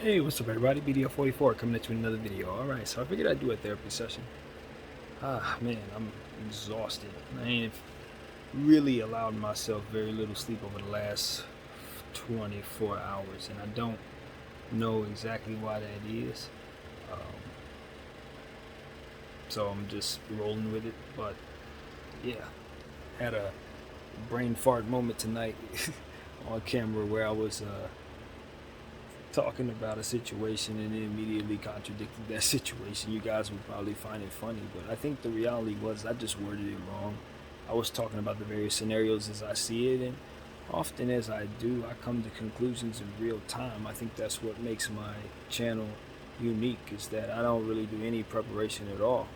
Hey, what's up, everybody? BDF 44 coming at you with another video. Alright, so I figured I'd do a therapy session. Man, I'm exhausted. I ain't really allowed myself very little sleep over the last 24 hours, and I don't know exactly why that is. Um, so I'm just rolling with it. But yeah, had a brain fart moment tonight on camera where I was talking about a situation and then immediately contradicted that situation. You guys would probably find it funny, but I think the reality was I just worded it wrong. I was talking about the various scenarios as I see it, and often as I do, I come to conclusions in real time. I think that's what makes my channel unique, is that I don't really do any preparation at all.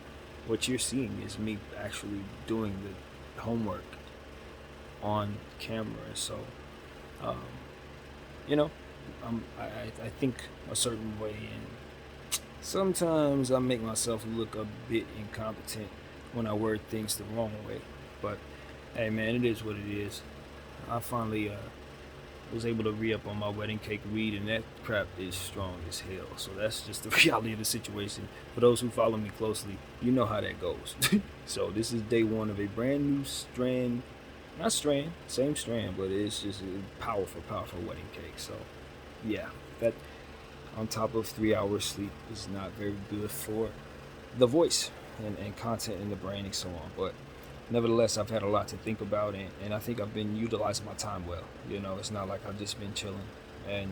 What you're seeing is me actually doing the homework on camera. So, um, you know, I think a certain way, and sometimes I make myself look a bit incompetent when I word things the wrong way. But hey, man, it is what it is. I finally was able to re-up on my wedding cake weed, and that crap is strong as hell. So that's just the reality of the situation. For those who follow me closely, you know how that goes. So this is day one of a brand new strand, not strand, same strand, but it's just a powerful, powerful wedding cake. So yeah, that on top of 3 hours sleep is not very good for the voice and content in the brain and so on. But nevertheless, I've had a lot to think about, and I think I've been utilizing my time well. You know, it's not like I've just been chilling and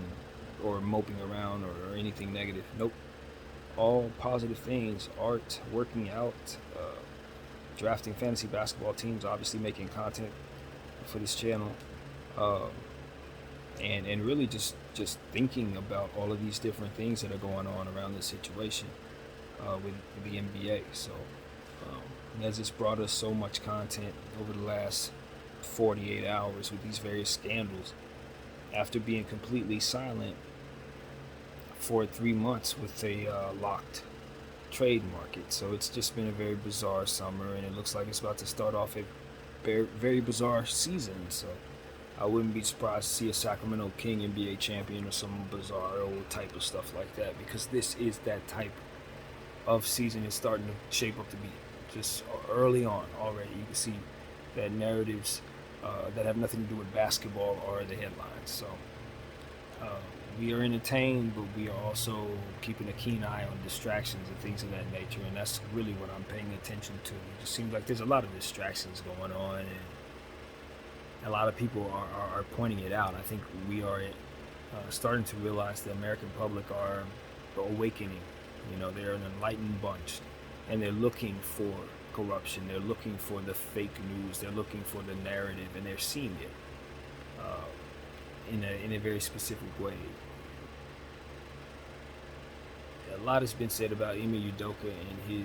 or moping around or anything negative. Nope, all positive things: art, working out, drafting fantasy basketball teams, obviously making content for this channel, um, and really just thinking about all of these different things that are going on around this situation with the NBA. So as it's brought us so much content over the last 48 hours with these various scandals, after being completely silent for 3 months with a locked trade market. So it's just been a very bizarre summer, and it looks like it's about to start off a very, very bizarre season. So I wouldn't be surprised to see a Sacramento King NBA champion or some bizarro type of stuff like that, because this is that type of season is starting to shape up to be. Just early on already, you can see that narratives that have nothing to do with basketball are the headlines. So uh, we are entertained, but we are also keeping a keen eye on distractions and things of that nature, and that's really what I'm paying attention to. It just seems like there's a lot of distractions going on, and a lot of people are pointing it out. I think we are starting to realize the American public are awakening. You know, they're an enlightened bunch, and they're looking for corruption. They're looking for the fake news. They're looking for the narrative, and they're seeing it in a very specific way. A lot has been said about Ime Udoka and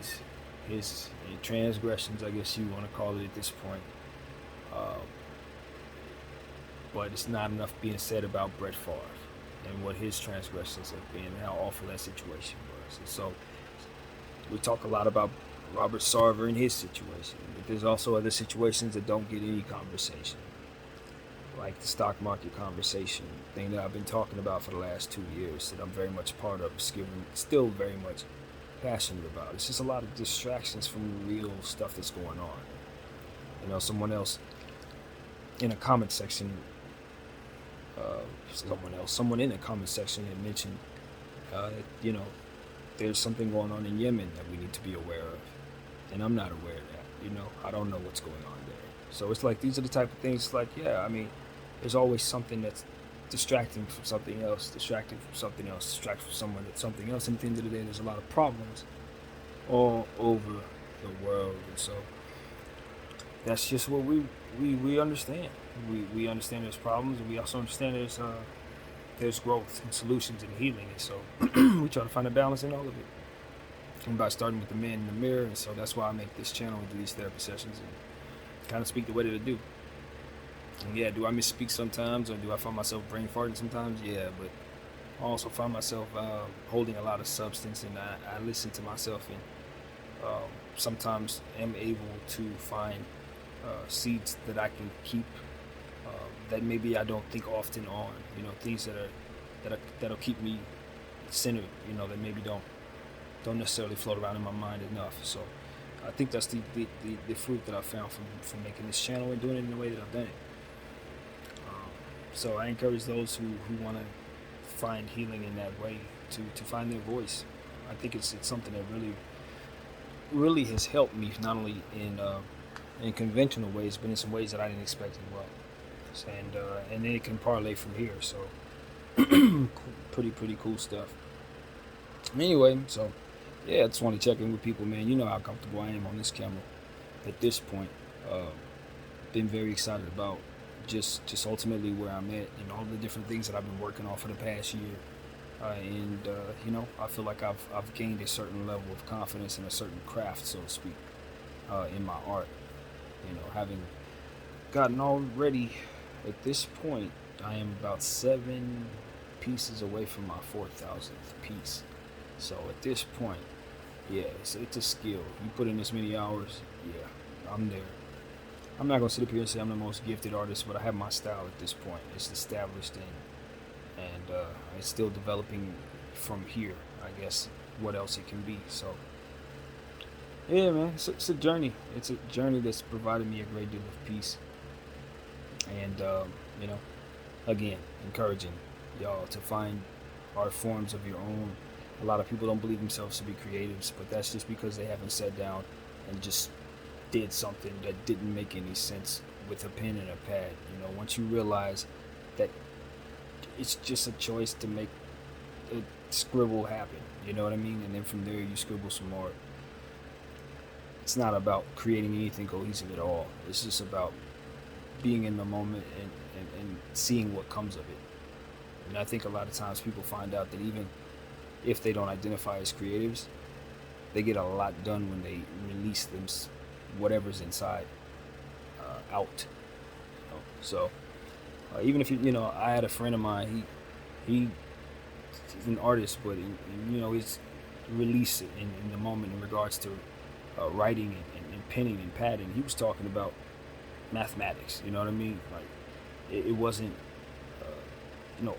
his transgressions, I guess you want to call it at this point. Uh, but it's not enough being said about Brett Favre and what his transgressions have been and how awful that situation was. And so we talk a lot about Robert Sarver and his situation, but there's also other situations that don't get any conversation, like the stock market conversation, thing that I've been talking about for the last 2 years, that I'm very much part of, still very much passionate about. It's just a lot of distractions from real stuff that's going on. You know, in a comment section, someone in the comment section had mentioned, you know, there's something going on in Yemen that we need to be aware of, and I'm not aware of that. You know, I don't know what's going on there. So it's like these are the type of things. Like, yeah, I mean, there's always something that's distracting from something else, distracting from something else, distracting from someone that's something else. And at the end of the day, there's a lot of problems all over the world, and so that's just what we understand. We understand there's problems, and we also understand there's growth and solutions and healing, and so we try to find a balance in all of it. And by starting with the man in the mirror, and so that's why I make this channel and do these therapy sessions and kind of speak the way that I do. And yeah, do I misspeak sometimes, or do I find myself brain farting sometimes? Yeah, but I also find myself holding a lot of substance, and I listen to myself, and sometimes am able to find seeds that I can keep, that maybe I don't think often on. You know, things that'll keep me centered, that maybe don't necessarily float around in my mind enough. So I think that's the fruit that I found from making this channel and doing it in the way that I've done it. So I encourage those who want to find healing in that way to find their voice. I think it's something that really has helped me, not only in conventional ways, but in some ways that I didn't expect as well. And then it can parlay from here. So pretty cool stuff. Anyway, so yeah, I just want to check in with people, man. You know how comfortable I am on this camera at this point. Been very excited about just ultimately where I'm at and all the different things that I've been working on for the past year. I feel like I've gained a certain level of confidence and a certain craft, so to speak, in my art. Having gotten already at this point, I am about 7 pieces away from my 4,000th piece. So at this point, yeah, it's a skill. You put in this many hours, yeah, I'm there. I'm not gonna sit up here and say I'm the most gifted artist, but I have my style at this point. It's established and it's still developing from here. I guess what else it can be. So yeah, man, it's a journey. It's a journey that's provided me a great deal of peace. And again, encouraging y'all to find art forms of your own. A lot of people don't believe themselves to be creatives, but that's just because they haven't sat down and just did something that didn't make any sense with a pen and a pad. Once you realize that it's just a choice to make a scribble happen, you know what I mean? And then from there you scribble some more. It's not about creating anything cohesive at all. It's just about being in the moment and seeing what comes of it. And I think a lot of times people find out that even if they don't identify as creatives, they get a lot done when they release them, whatever's inside, out. So even if I had a friend of mine. He's an artist, but he's released it in the moment in regards to writing and penning and padding. He was talking about mathematics. You know what I mean? Like it wasn't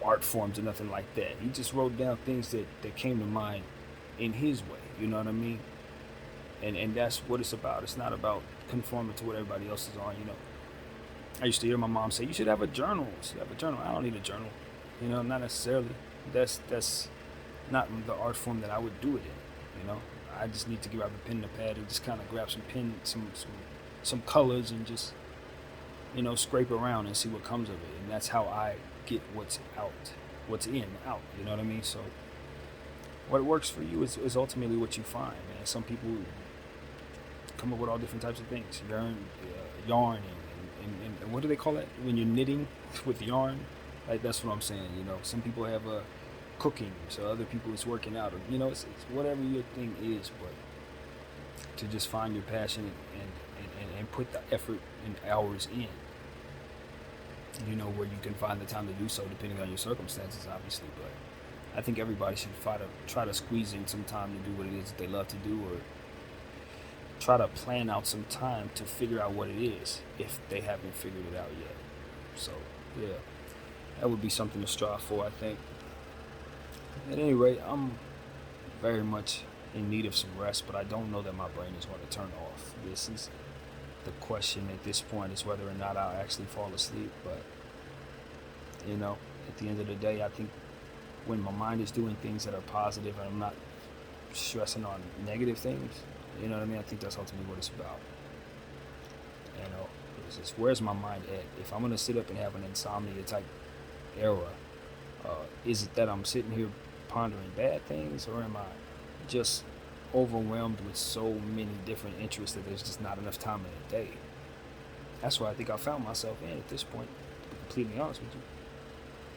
art forms or nothing like that. He just wrote down things that came to mind in his way. You know what I mean? And that's what it's about. It's not about conforming to what everybody else is on. I used to hear my mom say, "You should have a journal." I don't need a journal. Not necessarily. That's not the art form that I would do it in. I just need to grab a pen and a pad and just kind of grab some colors and just scrape around and see what comes of it. And that's how I get what's out. You know what I mean? So what works for you is ultimately what you find, man. Some people come up with all different types of things. Yarn and what do they call it when you're knitting with yarn? Like, that's what I'm saying. Some people have cooking, so other people it's working out. It's whatever your thing is, but to just find your passion and put the effort and hours in. Where you can find the time to do so, depending on your circumstances, obviously. But I think everybody should try to squeeze in some time to do what it is that they love to do, or try to plan out some time to figure out what it is if they haven't figured it out yet. So yeah, that would be something to strive for, I think. At any rate, I'm very much in need of some rest, but I don't know that my brain is going to turn off. This is the question at this point, is whether or not I'll actually fall asleep. But at the end of the day, I think when my mind is doing things that are positive and I'm not stressing on negative things, you know what I mean? I think that's ultimately what it's about. It's just, where's my mind at? If I'm gonna sit up and have an insomnia type era, is it that I'm sitting here pondering bad things, or am I just overwhelmed with so many different interests that there's just not enough time in a day? That's where I think I found myself in at this point, to be completely honest with you.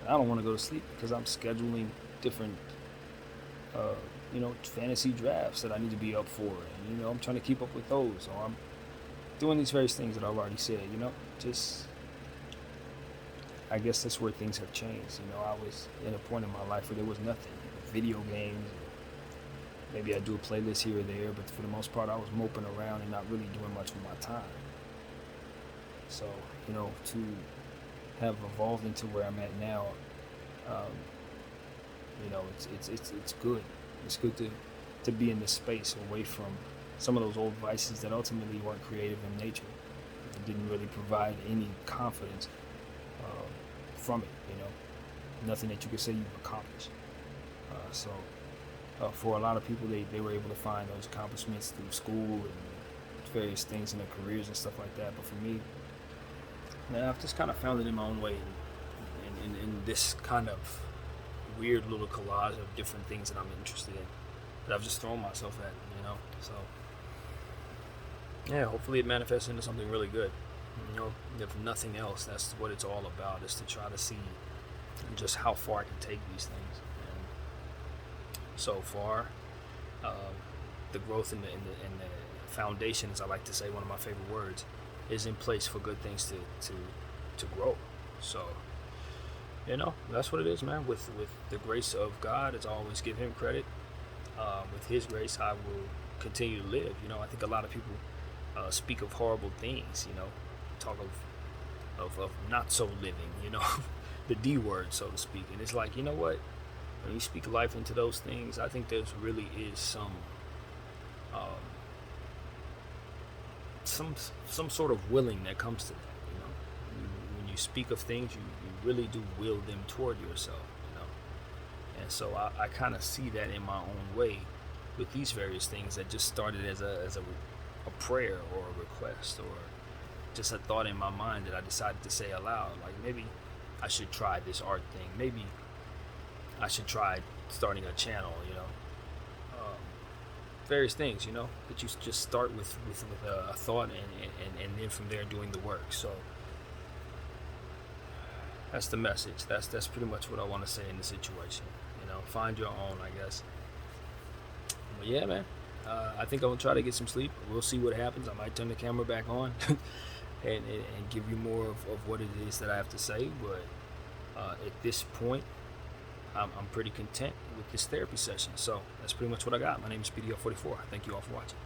I don't want to go to sleep because I'm scheduling different fantasy drafts that I need to be up for, and I'm trying to keep up with those, or I'm doing these various things that I've already said. Just I guess that's where things have changed. I was in a point in my life where there was nothing. Video games, maybe I do a playlist here or there, but for the most part I was moping around and not really doing much with my time. So, to have evolved into where I'm at now, You know, it's good. It's good to be in this space away from some of those old vices that ultimately weren't creative in nature. It didn't really provide any confidence from it. You know, nothing that you could say you've accomplished. So for a lot of people, they were able to find those accomplishments through school and various things in their careers and stuff like that. But for me, man, I've just kind of found it in my own way, in this kind of weird little collage of different things that I'm interested in, that I've just thrown myself at, you know. So yeah, hopefully it manifests into something really good. You know, if nothing else, that's what it's all about, is to try to see just how far I can take these things. And so far, the growth in the foundation, as I like to say, one of my favorite words, is in place for good things to grow. So, you know, that's what it is, man. With the grace of God, as I always give Him credit. With His grace, I will continue to live. You know, I think a lot of people speak of horrible things. You know, talk of not so living. You know, the D word, so to speak. And it's like, you know what? When you speak life into those things, I think there's really is some sort of willing that comes to that. You know, when you speak of things, you really do will them toward yourself. You know, and so I kind of see that in my own way with these various things that just started as a prayer or a request or just a thought in my mind that I decided to say aloud. Like, maybe I should try this art thing. Maybe I should try starting a channel. You know. Various things, you know, that you just start with a thought and then from there doing the work. So that's the message. That's pretty much what I want to say in the situation. You know, find your own, I guess. But yeah, man, I think I'm gonna try to get some sleep. We'll see what happens. I might turn the camera back on and give you more of what it is that I have to say. But at this point, I'm pretty content with this therapy session. So that's pretty much what I got. My name is BDF 44. Thank you all for watching.